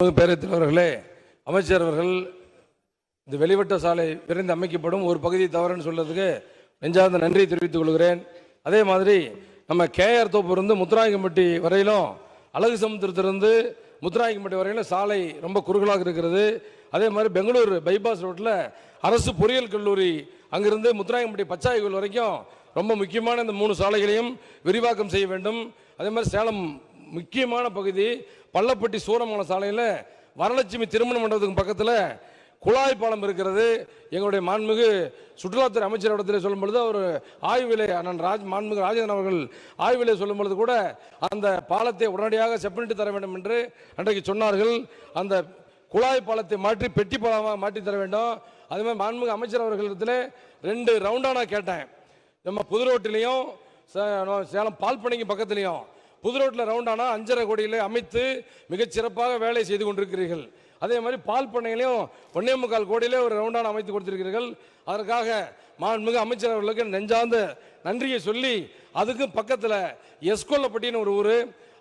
பேரவைத் தலைவர்களே, அமைச்சர் அவர்கள் இந்த வெளிவட்ட சாலை விரைந்து அமைக்கப்படும், ஒரு பகுதி தவறுன்னு சொல்றதுக்கு நெஞ்சார்ந்த நன்றி தெரிவித்துக் கொள்கிறேன். அதே மாதிரி நம்ம கேஆர் தோப்பிலிருந்து முத்துராயக்கம்பட்டி வரையிலும், அழகு சமுத்திரத்திலிருந்து முத்துராயக்கம்பட்டி வரையிலும் சாலை ரொம்ப குறுகலாக இருக்கிறது. அதே மாதிரி பெங்களூர் பைபாஸ் ரோட்டில் அரசு பொறியியல் கல்லூரி அங்கிருந்து முத்துராயக்கம்பட்டி பச்சாயகோவில் வரைக்கும் ரொம்ப முக்கியமான இந்த 3 சாலைகளையும் விரிவாக்கம் செய்ய வேண்டும். அதே மாதிரி சேலம் முக்கியமான பகுதி பள்ளப்பட்டி சூரமான சாலையில் வரலட்சுமி திருமண மண்டபத்துக்கு பக்கத்தில் குழாய் பாலம் இருக்கிறது. எங்களுடைய மாண்புமிகு சுற்றுலாத்துறை அமைச்சர் இடத்துல சொல்லும் பொழுது அவர் ஆய்விலே மாண்புமிகு ராஜேந்திரன் அவர்கள் ஆய்விலே சொல்லும் பொழுது கூட அந்த பாலத்தை உடனடியாக செப்பனிட்டு தர வேண்டும் என்று அன்றைக்கு சொன்னார்கள். அந்த குழாய் பாலத்தை மாற்றி பெட்டி பாலமாக மாற்றி தர வேண்டும். அதே மாதிரி மாண்புமிகு அமைச்சர் அவர்களிடத்தில் 2 ரவுண்டானா கேட்டேன். நம்ம புது ரோட்டிலையும் சேலம் பால்பனைக்கு பக்கத்திலையும் புது ரோட்டில் ரவுண்டானா 5.5 கோடியில் அமைத்து மிகச் சிறப்பாக வேலை செய்து கொண்டிருக்கிறீர்கள். அதே மாதிரி பால் பண்ணையிலையும் 1.25 கோடியிலே ஒரு ரவுண்டான அமைத்து கொடுத்திருக்கிறீர்கள். அதற்காக மாண்புமிகு அமைச்சர் அவர்களுக்கு நெஞ்சார்ந்த நன்றியை சொல்லி, அதுக்கு பக்கத்தில் எஸ்கொல்லப்பட்டின்னு ஒரு ஊர்,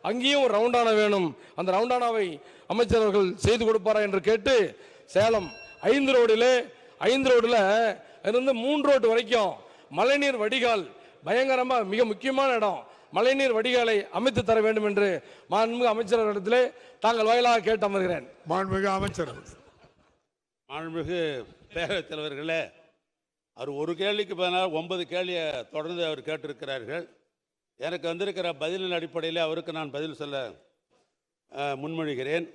அங்கேயும் ஒரு ரவுண்டானா வேணும், அந்த ரவுண்டானாவை அமைச்சர் அவர்கள் செய்து கொடுப்பாரா என்று கேட்டு, சேலம் 5 ரோடில் இருந்து 3 ரோடு வரைக்கும் மழைநீர் வடிகால் பயங்கரமாக மிக முக்கியமான இடம், மழைநீர் வடிகாலை அமைத்து தர வேண்டும் என்று மாண்புமிகு அமைச்சர்களிடத்திலே தாங்கள் வாயிலாக கேட்டு அமர்கிறேன். மாண்புமிகு அமைச்சர். மாண்புமிகு பேரவைத் தலைவர்களே, அவர் ஒரு கேள்விக்கு பதிலாக 9 கேள்வியை தொடர்ந்து அவர் கேட்டிருக்கிறார்கள். எனக்கு வந்திருக்கிற பதிலின் அடிப்படையில் அவருக்கு நான் பதில் சொல்ல முன்மொழிகிறேன்.